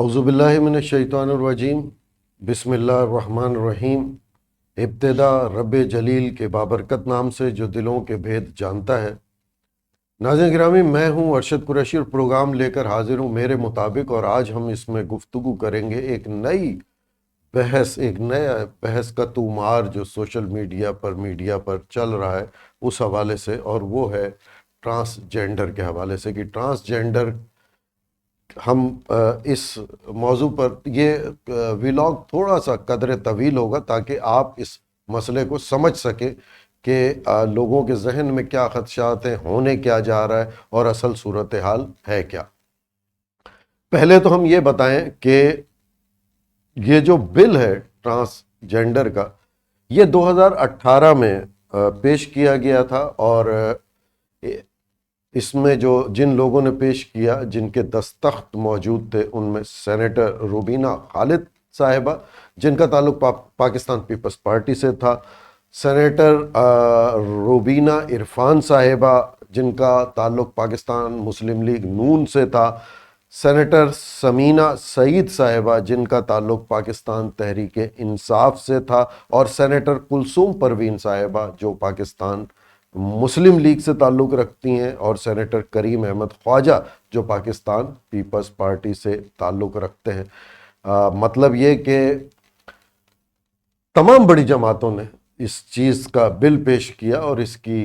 اعوذ باللہ من الشیطان الرجیم، بسم اللہ الرحمن الرحیم۔ ابتدا رب جلیل کے بابرکت نام سے جو دلوں کے بھید جانتا ہے۔ ناظرین گرامی، میں ہوں ارشد قریشی اور پروگرام لے کر حاضر ہوں میرے مطابق، اور آج ہم اس میں گفتگو کریں گے ایک نئی بحث، ایک نیا بحث کا تومار جو سوشل میڈیا پر چل رہا ہے اس حوالے سے، اور وہ ہے ٹرانسجینڈر کے حوالے سے کہ ٹرانسجینڈر ہم اس موضوع پر یہ ویلاگ تھوڑا سا قدر طویل ہوگا تاکہ آپ اس مسئلے کو سمجھ سکیں کہ لوگوں کے ذہن میں کیا خدشات ہیں، ہونے کیا جا رہا ہے اور اصل صورتحال ہے کیا۔ پہلے تو ہم یہ بتائیں کہ یہ جو بل ہے ٹرانسجینڈر کا، یہ 2018 میں پیش کیا گیا تھا، اور اس میں جن لوگوں نے پیش کیا، جن کے دستخط موجود تھے، ان میں سینیٹر روبینہ خالد صاحبہ جن کا تعلق پاکستان پیپلز پارٹی سے تھا، سینیٹر روبینہ عرفان صاحبہ جن کا تعلق پاکستان مسلم لیگ نون سے تھا، سینیٹر ثمینہ سعید صاحبہ جن کا تعلق پاکستان تحریک انصاف سے تھا، اور سینیٹر کلثوم پروین صاحبہ جو پاکستان مسلم لیگ سے تعلق رکھتی ہیں، اور سینیٹر کریم احمد خواجہ جو پاکستان پیپلز پارٹی سے تعلق رکھتے ہیں۔ مطلب یہ کہ تمام بڑی جماعتوں نے اس چیز کا بل پیش کیا، اور اس کی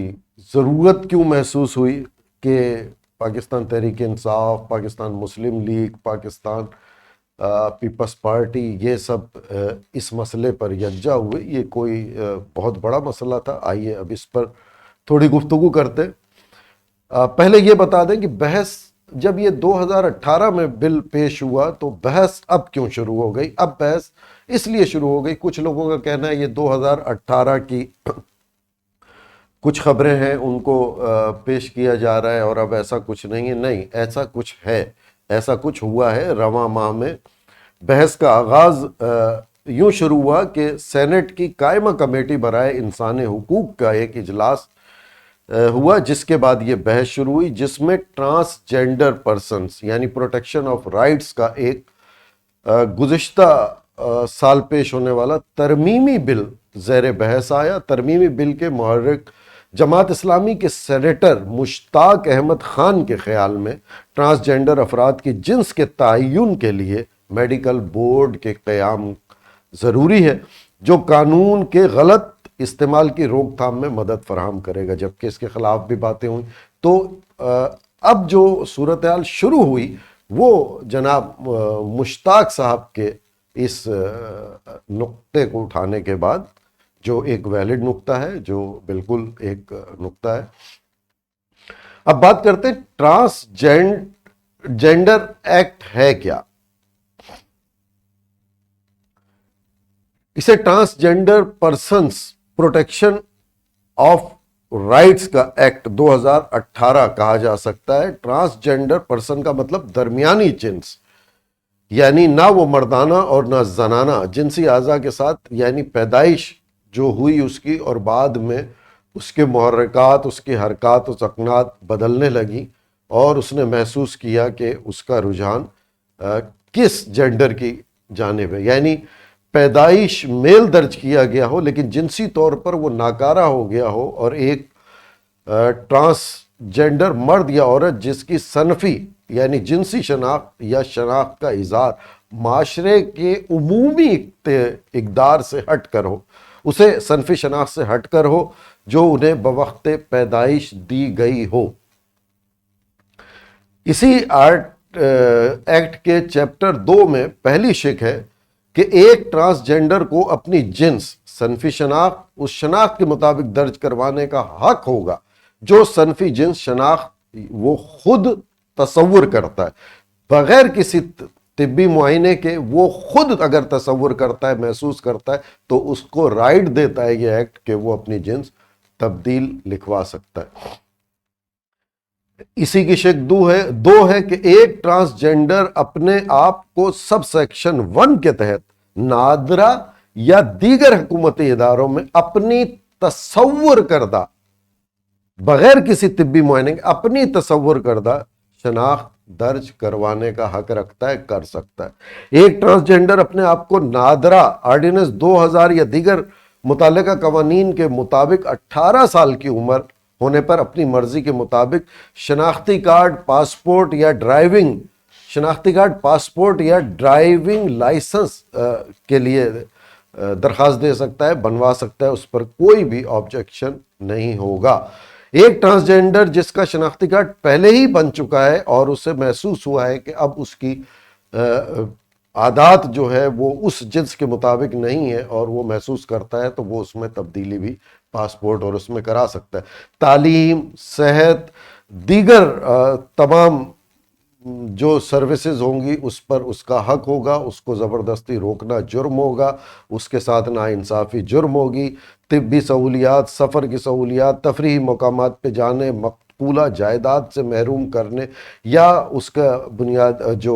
ضرورت کیوں محسوس ہوئی کہ پاکستان تحریک انصاف، پاکستان مسلم لیگ، پاکستان پیپلز پارٹی یہ سب اس مسئلے پر یکجا ہوئے۔ یہ کوئی بہت بڑا مسئلہ تھا۔ آئیے اب اس پر تھوڑی گفتگو کرتے۔ پہلے یہ بتا دیں کہ بحث جب یہ 2018 میں بل پیش ہوا تو بحث اب کیوں شروع ہو گئی؟ اب بحث اس لیے شروع ہو گئی، کچھ لوگوں کا کہنا ہے یہ 2018 کی کچھ خبریں ہیں ان کو پیش کیا جا رہا ہے، اور اب ایسا کچھ نہیں ہے۔ نہیں، ایسا کچھ ہے، ایسا کچھ ہوا ہے۔ رواں ماہ میں بحث کا آغاز یوں شروع ہوا کہ سینٹ کی قائمہ کمیٹی برائے انسانی حقوق کا ایک اجلاس ہوا، جس کے بعد یہ بحث شروع ہوئی، جس میں ٹرانسجینڈر پرسنز یعنی پروٹیکشن آف رائٹس کا ایک گزشتہ سال پیش ہونے والا ترمیمی بل زیر بحث آیا۔ ترمیمی بل کے محرک جماعت اسلامی کے سینیٹر مشتاق احمد خان کے خیال میں ٹرانسجینڈر افراد کی جنس کے تعین کے لیے میڈیکل بورڈ کے قیام ضروری ہے، جو قانون کے غلط استعمال کی روک تھام میں مدد فراہم کرے گا، جبکہ اس کے خلاف بھی باتیں ہوئیں۔ تو اب جو صورتحال شروع ہوئی وہ جناب مشتاق صاحب کے اس نقطے کو اٹھانے کے بعد، جو ایک ویلڈ نقطہ ہے، جو بالکل ایک نقطہ ہے۔ اب بات کرتے ہیں ٹرانسجینڈر ایکٹ ہے کیا۔ اسے transgender persons protection of rights کا ایکٹ 2018 کہا جا سکتا ہے۔ ٹرانسجینڈر پرسن کا مطلب درمیانی جنس، یعنی نہ وہ مردانہ اور نہ زنانہ جنسی اعضاء کے ساتھ، یعنی پیدائش جو ہوئی اس کی اور بعد میں اس کے محرکات، اس کی حرکات و سکنات بدلنے لگی، اور اس نے محسوس کیا کہ اس کا رجحان کس جینڈر کی جانب ہے، یعنی پیدائش میل درج کیا گیا ہو لیکن جنسی طور پر وہ ناکارہ ہو گیا ہو، اور ایک ٹرانسجینڈر مرد یا عورت جس کی صنفی یعنی جنسی شناخت یا شناخت کا اظہار معاشرے کے عمومی اقدار سے ہٹ کر ہو، اسے صنفی شناخت سے ہٹ کر ہو جو انہیں بوقت پیدائش دی گئی ہو۔ اسی ایکٹ کے چیپٹر 2 میں پہلی شق ہے کہ ایک ٹرانسجینڈر کو اپنی جنس صنفی شناخت اس شناخت کے مطابق درج کروانے کا حق ہوگا جو صنفی جنس شناخت وہ خود تصور کرتا ہے، بغیر کسی طبی معائنے کے۔ وہ خود اگر تصور کرتا ہے، محسوس کرتا ہے، تو اس کو رائٹ دیتا ہے یہ ایکٹ کہ وہ اپنی جنس تبدیل لکھوا سکتا ہے۔ اسی کی شق 2 ہے کہ ایک ٹرانسجینڈر اپنے آپ کو سب سیکشن 1 کے تحت نادرہ یا دیگر حکومتی اداروں میں اپنی تصور کردہ، بغیر کسی طبی معائنے کے اپنی تصور کردہ شناخت درج کروانے کا حق رکھتا ہے، کر سکتا ہے۔ ایک ٹرانسجینڈر اپنے آپ کو نادرا آرڈیننس 2000 یا دیگر متعلقہ قوانین کے مطابق 18 سال کی عمر ہونے پر اپنی مرضی کے مطابق شناختی کارڈ، پاسپورٹ یا ڈرائیونگ لائسنس کے لیے درخواست دے سکتا ہے، بنوا سکتا ہے، اس پر کوئی بھی آبجیکشن نہیں ہوگا۔ ایک ٹرانسجینڈر جس کا شناختی کارڈ پہلے ہی بن چکا ہے اور اسے محسوس ہوا ہے کہ اب اس کی عادات جو ہے وہ اس جنس کے مطابق نہیں ہے اور وہ محسوس کرتا ہے، تو وہ اس میں تبدیلی بھی پاسپورٹ اور اس میں کرا سکتا ہے۔ تعلیم، صحت، دیگر تمام جو سروسز ہوں گی اس پر اس کا حق ہوگا، اس کو زبردستی روکنا جرم ہوگا، اس کے ساتھ ناانصافی جرم ہوگی۔ طبی سہولیات، سفر کی سہولیات، تفریحی مقامات پہ جانے، مقبولہ جائیداد سے محروم کرنے یا اس کا بنیاد جو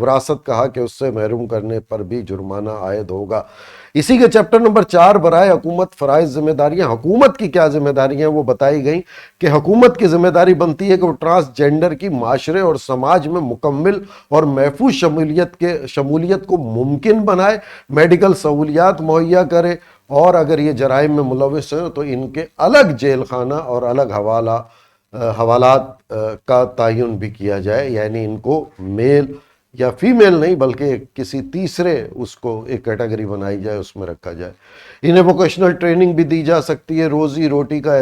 وراثت کا حق ہے اس سے محروم کرنے پر بھی جرمانہ عائد ہوگا۔ اسی کے چیپٹر نمبر 4 برائے حکومت فرائض ذمہ داریاں، حکومت کی کیا ذمہ داریاں وہ بتائی گئیں کہ حکومت کی ذمہ داری بنتی ہے کہ وہ ٹرانسجینڈر کی معاشرے اور سماج میں مکمل اور محفوظ شمولیت کو ممکن بنائے، میڈیکل سہولیات مہیا کرے، اور اگر یہ جرائم میں ملوث ہیں تو ان کے الگ جیل خانہ اور الگ حوالات کا تعین بھی کیا جائے، یعنی ان کو میل یا فیمیل نہیں بلکہ کسی تیسرے اس کو ایک کیٹیگری بنائی جائے، اس میں رکھا جائے۔ انہیں ووکیشنل ٹریننگ بھی دی جا سکتی ہے۔ روزی روٹی کا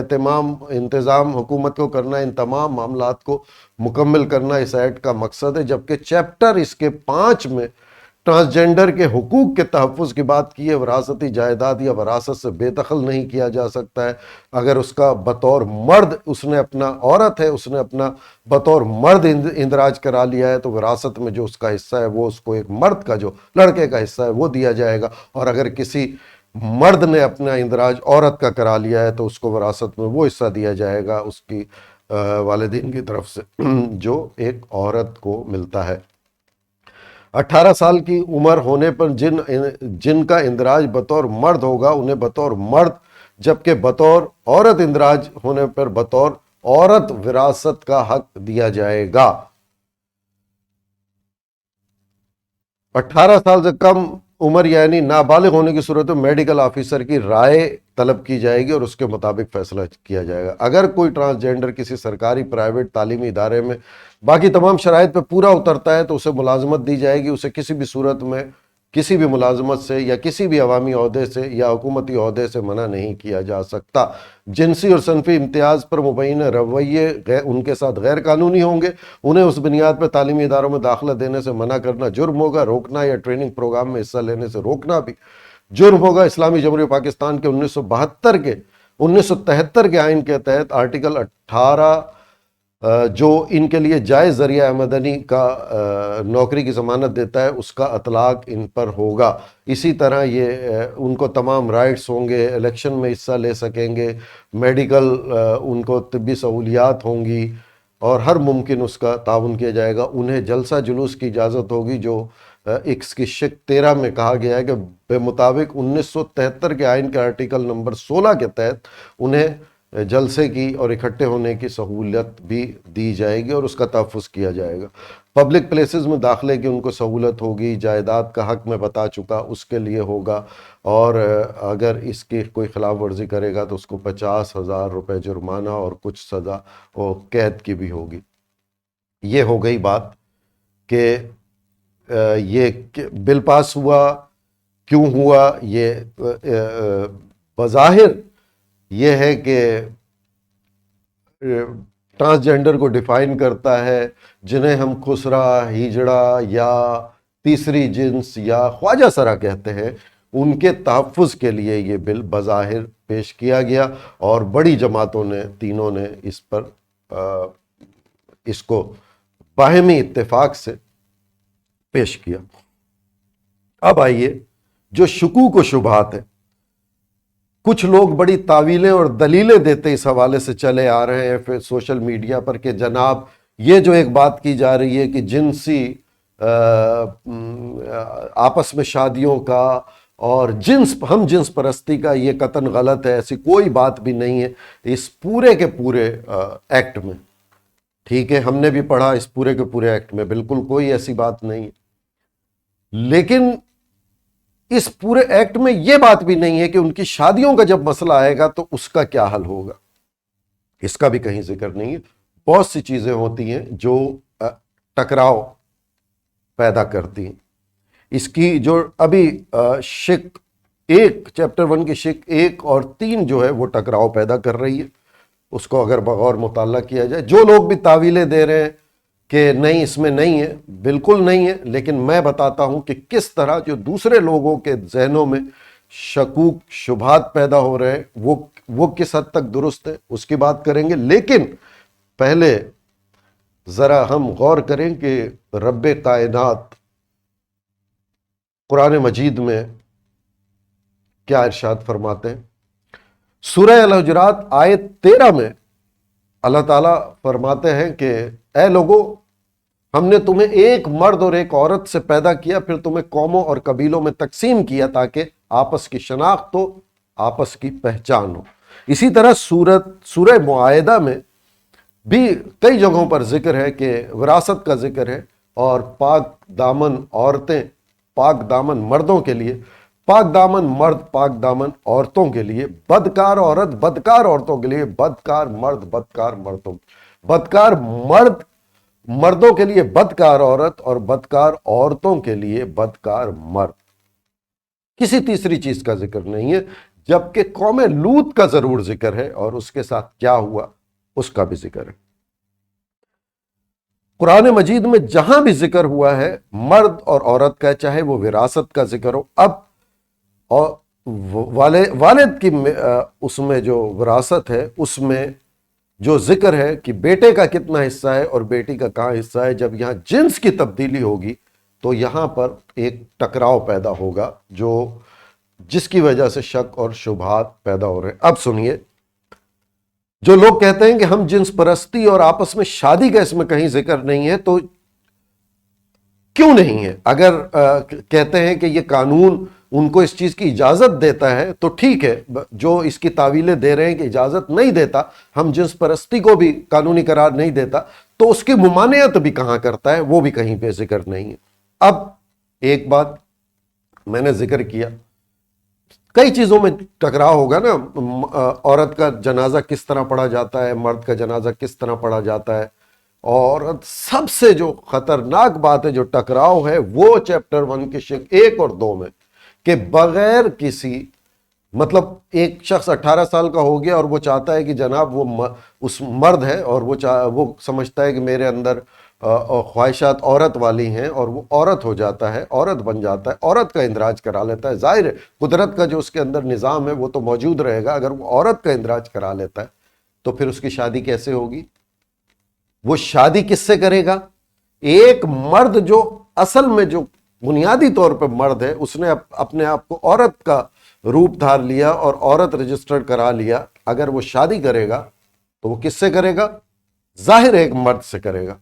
انتظام حکومت کو کرنا، ان تمام معاملات کو مکمل کرنا اس ایکٹ کا مقصد ہے۔ جبکہ چیپٹر اس کے 5 میں ٹرانسجینڈر کے حقوق کے تحفظ کی بات کی ہے۔ وراثتی جائیداد یا وراثت سے بے دخل نہیں کیا جا سکتا ہے۔ اگر اس کا بطور مرد عورت ہے، اس نے اپنا بطور مرد اندراج کرا لیا ہے تو وراثت میں جو اس کا حصہ ہے وہ اس کو ایک مرد کا جو لڑکے کا حصہ ہے وہ دیا جائے گا، اور اگر کسی مرد نے اپنا اندراج عورت کا کرا لیا ہے تو اس کو وراثت میں وہ حصہ دیا جائے گا اس کی والدین کی طرف سے جو ایک عورت کو ملتا ہے۔ 18 سال کی عمر ہونے پر جن کا اندراج بطور مرد ہوگا انہیں بطور مرد، جبکہ بطور عورت اندراج ہونے پر بطور عورت وراثت کا حق دیا جائے گا۔ 18 سال سے کم عمر یعنی نابالغ ہونے کی صورت میں میڈیکل آفیسر کی رائے طلب کی جائے گی اور اس کے مطابق فیصلہ کیا جائے گا۔ اگر کوئی ٹرانسجینڈر کسی سرکاری، پرائیویٹ تعلیمی ادارے میں باقی تمام شرائط پہ پورا اترتا ہے تو اسے ملازمت دی جائے گی۔ اسے کسی بھی صورت میں کسی بھی ملازمت سے یا کسی بھی عوامی عہدے سے یا حکومتی عہدے سے منع نہیں کیا جا سکتا۔ جنسی اور صنفی امتیاز پر مبینہ رویے ان کے ساتھ غیر قانونی ہوں گے۔ انہیں اس بنیاد پر تعلیمی اداروں میں داخلہ دینے سے منع کرنا جرم ہوگا۔ روکنا یا ٹریننگ پروگرام میں حصہ لینے سے روکنا بھی جرم ہوگا۔ اسلامی جمہوریہ پاکستان کے 1973 کے آئین کے تحت آرٹیکل 18 جو ان کے لیے جائز ذریعہ آمدنی کا نوکری کی ضمانت دیتا ہے اس کا اطلاق ان پر ہوگا۔ اسی طرح یہ ان کو تمام رائٹس ہوں گے، الیکشن میں حصہ لے سکیں گے، میڈیکل ان کو طبی سہولیات ہوں گی اور ہر ممکن اس کا تعاون کیا جائے گا۔ انہیں جلسہ جلوس کی اجازت ہوگی جو اس کی شق 13 میں کہا گیا ہے کہ بے مطابق 1973 کے آئین کے آرٹیکل نمبر 16 کے تحت انہیں جلسے کی اور اکٹھے ہونے کی سہولت بھی دی جائے گی اور اس کا تحفظ کیا جائے گا۔ پبلک پلیسز میں داخلے کی ان کو سہولت ہوگی۔ جائیداد کا حق میں بتا چکا اس کے لیے ہوگا، اور اگر اس کی کوئی خلاف ورزی کرے گا تو اس کو 50,000 روپے جرمانہ اور کچھ سزا اور قید کی بھی ہوگی۔ یہ ہو گئی بات کہ یہ بل پاس ہوا کیوں ہوا۔ یہ بظاہر یہ ہے کہ ٹرانسجینڈر کو ڈیفائن کرتا ہے، جنہیں ہم خسرا، ہیجڑا یا تیسری جنس یا خواجہ سرا کہتے ہیں، ان کے تحفظ کے لیے یہ بل بظاہر پیش کیا گیا، اور بڑی جماعتوں نے تینوں نے اس پر اس کو باہمی اتفاق سے پیش کیا۔ اب آئیے جو شکوک و شبہات ہیں، کچھ لوگ بڑی تعویلیں اور دلیلیں دیتے اس حوالے سے چلے آ رہے ہیں پھر سوشل میڈیا پر کہ جناب یہ جو ایک بات کی جا رہی ہے کہ جنسی آپس میں شادیوں کا اور ہم جنس پرستی کا یہ قطعاً غلط ہے، ایسی کوئی بات بھی نہیں ہے اس پورے کے پورے ایکٹ میں۔ ٹھیک ہے، ہم نے بھی پڑھا اس پورے کے پورے ایکٹ میں، بالکل کوئی ایسی بات نہیں ہے، لیکن اس پورے ایکٹ میں یہ بات بھی نہیں ہے کہ ان کی شادیوں کا جب مسئلہ آئے گا تو اس کا کیا حل ہوگا، اس کا بھی کہیں ذکر نہیں ہے۔ بہت سی چیزیں ہوتی ہیں جو ٹکراؤ پیدا کرتی ہیں۔ اس کی جو ابھی شق ایک، چیپٹر 1 کی شق 1 اور 3 جو ہے وہ ٹکراؤ پیدا کر رہی ہے، اس کو اگر بغور مطالعہ کیا جائے۔ جو لوگ بھی تعویلیں دے رہے ہیں کہ نہیں اس میں نہیں ہے، بالکل نہیں ہے، لیکن میں بتاتا ہوں کہ کس طرح جو دوسرے لوگوں کے ذہنوں میں شکوک شبہات پیدا ہو رہے ہیں وہ کس حد تک درست ہے، اس کی بات کریں گے۔ لیکن پہلے ذرا ہم غور کریں کہ رب کائنات قرآن مجید میں کیا ارشاد فرماتے ہیں۔ سورہ الحجرات آیت 13 میں اللہ تعالیٰ فرماتے ہیں کہ اے لوگو، ہم نے تمہیں ایک مرد اور ایک عورت سے پیدا کیا، پھر تمہیں قوموں اور قبیلوں میں تقسیم کیا تاکہ آپس کی شناخت ہو، آپس کی پہچان ہو۔ اسی طرح سورہ معاہدہ میں بھی کئی جگہوں پر ذکر ہے کہ وراثت کا ذکر ہے، اور پاک دامن عورتیں پاک دامن مردوں کے لیے، پاک دامن مرد پاک دامن عورتوں کے لیے، بدکار عورت بدکار عورتوں کے لیے، بدکار مرد بدکار مردوں، بدکار مرد مردوں کے لیے بدکار عورت، اور بدکار عورتوں کے لیے بدکار مرد۔ کسی تیسری چیز کا ذکر نہیں ہے، جبکہ قوم لوط کا ضرور ذکر ہے، اور اس کے ساتھ کیا ہوا اس کا بھی ذکر ہے۔ قرآن مجید میں جہاں بھی ذکر ہوا ہے مرد اور عورت کا، چاہے وہ وراثت کا ذکر ہو، اب والد کی اس میں جو وراثت ہے اس میں جو ذکر ہے کہ بیٹے کا کتنا حصہ ہے اور بیٹی کا کہاں حصہ ہے، جب یہاں جنس کی تبدیلی ہوگی تو یہاں پر ایک ٹکراؤ پیدا ہوگا جس کی وجہ سے شک اور شبہات پیدا ہو رہے ہیں۔ اب سنیے، جو لوگ کہتے ہیں کہ ہم جنس پرستی اور آپس میں شادی کا اس میں کہیں ذکر نہیں ہے، تو کیوں نہیں ہے؟ اگر کہتے ہیں کہ یہ قانون ان کو اس چیز کی اجازت دیتا ہے تو ٹھیک ہے، جو اس کی تعویلیں دے رہے ہیں کہ اجازت نہیں دیتا، ہم جنس پرستی کو بھی قانونی قرار نہیں دیتا، تو اس کی ممانعت بھی کہاں کرتا ہے، وہ بھی کہیں پہ ذکر نہیں ہے۔ اب ایک بات میں نے ذکر کیا، کئی چیزوں میں ٹکراؤ ہوگا نا، عورت کا جنازہ کس طرح پڑھا جاتا ہے، مرد کا جنازہ کس طرح پڑھا جاتا ہے، اور سب سے جو خطرناک بات ہے، جو ٹکراؤ ہے، وہ چیپٹر 1 کے شق 1 اور 2 میں، کہ بغیر کسی مطلب ایک شخص 18 سال کا ہو گیا اور وہ چاہتا ہے کہ جناب وہ اس مرد ہے، اور وہ سمجھتا ہے کہ میرے اندر خواہشات عورت والی ہیں، اور وہ عورت ہو جاتا ہے، عورت بن جاتا ہے، عورت کا اندراج کرا لیتا ہے۔ ظاہر ہے قدرت کا جو اس کے اندر نظام ہے وہ تو موجود رہے گا، اگر وہ عورت کا اندراج کرا لیتا ہے تو پھر اس کی شادی کیسے ہوگی؟ وہ شادی کس سے کرے گا؟ ایک مرد جو اصل میں جو بنیادی طور پہ مرد ہے، اس نے اپنے آپ کو عورت کا روپ دھار لیا اور عورت رجسٹرڈ کرا لیا، اگر وہ شادی کرے گا تو وہ کس سے کرے گا؟ ظاہر ایک مرد سے کرے گا،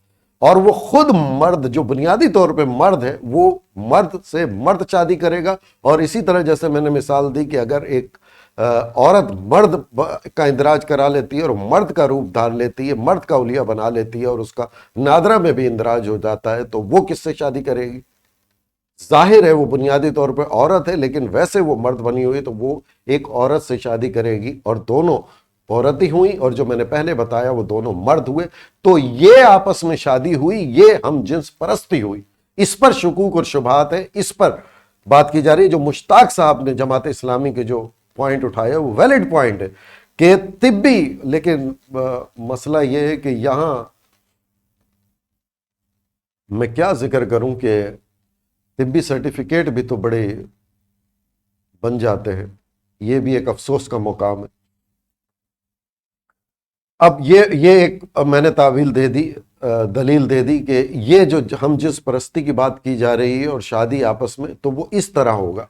اور وہ خود مرد جو بنیادی طور پہ مرد ہے وہ مرد سے مرد شادی کرے گا۔ اور اسی طرح جیسے میں نے مثال دی کہ اگر ایک عورت مرد کا اندراج کرا لیتی ہے اور مرد کا روپ دھار لیتی ہے، مرد کا اولیہ بنا لیتی ہے، اور اس کا نادرہ میں بھی اندراج ہو جاتا ہے، تو وہ کس سے شادی کرے گی؟ ظاہر ہے وہ بنیادی طور پہ عورت ہے، لیکن ویسے وہ مرد بنی ہوئی، تو وہ ایک عورت سے شادی کرے گی، اور دونوں عورت ہی ہوئی، اور جو میں نے پہلے بتایا وہ دونوں مرد ہوئے، تو یہ آپس میں شادی ہوئی، یہ ہم جنس پرستی ہوئی۔ اس پر شکوک اور شبہات ہے، اس پر بات کی جا رہی ہے۔ جو مشتاق صاحب نے جماعت اسلامی کے جو پوائنٹ اٹھایا وہ ویلڈ پوائنٹ ہے کہ طبی، لیکن مسئلہ یہ ہے کہ یہاں میں کیا ذکر کروں کہ طبی سرٹیفکیٹ بھی تو بڑے بن جاتے ہیں، یہ بھی ایک افسوس کا مقام ہے۔ اب یہ ایک میں نے تعویل دے دی، دلیل دے دی کہ یہ جو ہم جس پرستی کی بات کی جا رہی ہے اور شادی آپس میں، تو وہ اس طرح ہوگا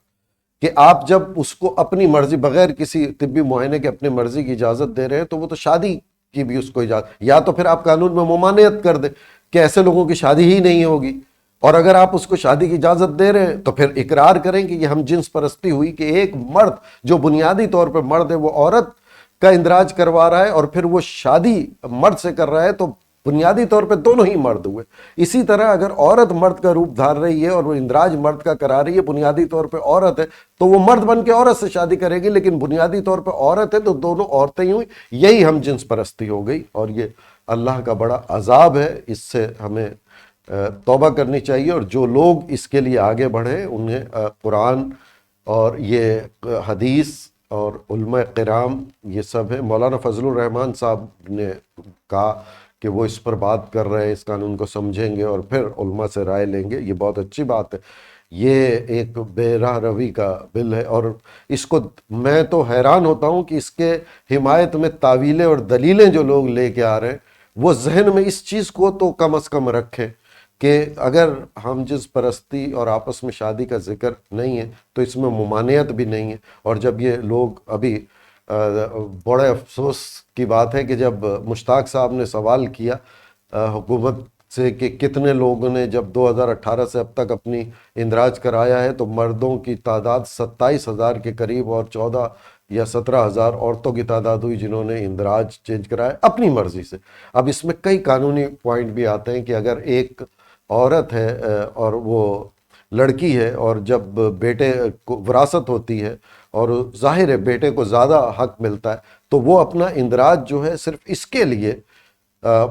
کہ آپ جب اس کو اپنی مرضی بغیر کسی طبی معائنے کے اپنی مرضی کی اجازت دے رہے ہیں تو وہ تو شادی کی بھی اس کو اجازت، یا تو پھر آپ قانون میں ممانعت کر دیں کہ ایسے لوگوں کی شادی ہی نہیں ہوگی، اور اگر آپ اس کو شادی کی اجازت دے رہے ہیں تو پھر اقرار کریں کہ یہ ہم جنس پرستی ہوئی، کہ ایک مرد جو بنیادی طور پہ مرد ہے وہ عورت کا اندراج کروا رہا ہے، اور پھر وہ شادی مرد سے کر رہا ہے، تو بنیادی طور پہ دونوں ہی مرد ہوئے. اسی طرح اگر عورت مرد کا روپ دھار رہی ہے اور وہ اندراج مرد کا کرا رہی ہے، بنیادی طور پہ عورت ہے تو وہ مرد بن کے عورت سے شادی کرے گی، لیکن بنیادی طور پہ عورت ہے تو دونوں عورتیں ہی ہوئی. یہی ہم جنس پرستی ہو گئی، اور یہ اللہ کا بڑا عذاب ہے. اس سے ہمیں توبہ کرنی چاہیے، اور جو لوگ اس کے لیے آگے بڑھے انہیں قرآن اور یہ حدیث اور علماء کرام یہ سب ہے. مولانا فضل الرحمان صاحب نے کہا کہ وہ اس پر بات کر رہے ہیں، اس قانون کو سمجھیں گے اور پھر علماء سے رائے لیں گے. یہ بہت اچھی بات ہے. یہ ایک بے راہ روی کا بل ہے، اور اس کو میں تو حیران ہوتا ہوں کہ اس کے حمایت میں تعویلیں اور دلیلیں جو لوگ لے کے آ رہے ہیں وہ ذہن میں اس چیز کو تو کم از کم رکھیں کہ اگر ہم جنس پرستی اور آپس میں شادی کا ذکر نہیں ہے تو اس میں ممانعت بھی نہیں ہے. اور جب یہ لوگ ابھی بڑے افسوس کی بات ہے کہ جب مشتاق صاحب نے سوال کیا حکومت سے کہ کتنے لوگوں نے جب 2018 سے اب تک اپنی اندراج کرایا ہے، تو مردوں کی تعداد 27,000 کے قریب اور 14 یا 17,000 عورتوں کی تعداد ہوئی جنہوں نے اندراج چینج کرایا اپنی مرضی سے. اب اس میں کئی قانونی پوائنٹ بھی آتے ہیں کہ اگر ایک عورت ہے اور وہ لڑکی ہے، اور جب بیٹے کو وراثت ہوتی ہے اور ظاہر ہے بیٹے کو زیادہ حق ملتا ہے، تو وہ اپنا اندراج جو ہے صرف اس کے لیے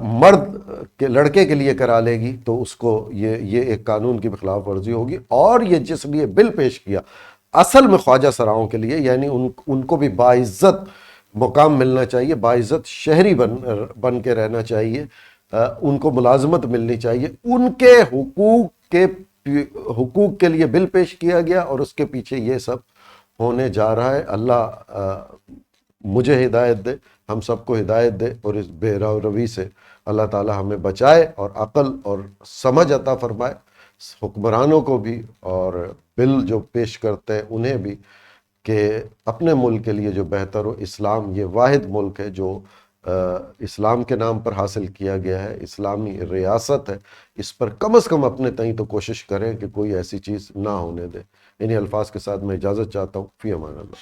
مرد کے لڑکے کے لیے کرا لے گی، تو اس کو یہ ایک قانون کی خلاف ورزی ہوگی. اور یہ جس لیے بل پیش کیا اصل میں خواجہ سراؤں کے لیے، یعنی ان کو بھی باعزت مقام ملنا چاہیے، باعزت شہری بن کے رہنا چاہیے، ان کو ملازمت ملنی چاہیے. ان کے حقوق کے لیے بل پیش کیا گیا، اور اس کے پیچھے یہ سب ہونے جا رہا ہے. اللہ مجھے ہدایت دے، ہم سب کو ہدایت دے، اور اس بے روی سے اللہ تعالی ہمیں بچائے اور عقل اور سمجھ عطا فرمائے، حکمرانوں کو بھی اور بل جو پیش کرتے ہیں انہیں بھی، کہ اپنے ملک کے لیے جو بہتر ہو. اسلام یہ واحد ملک ہے جو اسلام کے نام پر حاصل کیا گیا ہے، اسلامی ریاست ہے. اس پر کم از کم اپنے تئیں تو کوشش کریں کہ کوئی ایسی چیز نہ ہونے دے. انہی الفاظ کے ساتھ میں اجازت چاہتا ہوں. فی امان اللہ.